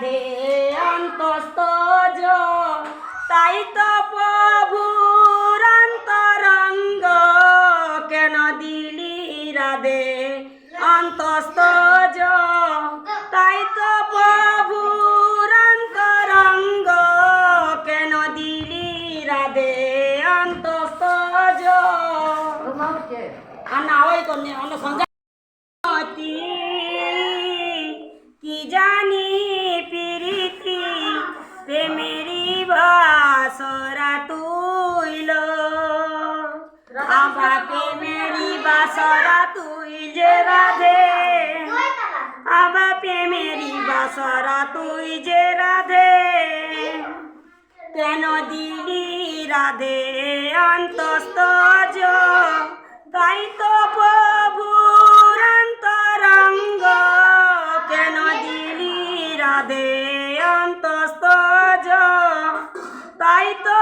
রাধে অন্তস্থ তাই তো প্রভুর অন্তরঙ্গ কেন দিলি রাধে অন্তস্থ তাই তো প্রভুর অন্তরঙ্গ কেন দিলি রাধে অন্তস্থ না ওই করলে অন্য সংখ্যা কি জানি প্রীতি প্রেমেরি বাসরা তুইল আবার প্রেমেরি বাসরা তুই যে রাধে আবার প্রেমেরি বাসরা তুই যে রাধে কেন দিলি রাধে অন্তস্থ তাই তো প্রভুর অন্তরঙ্গ কেন দিলি রাধে অন্তস্থ তাই তো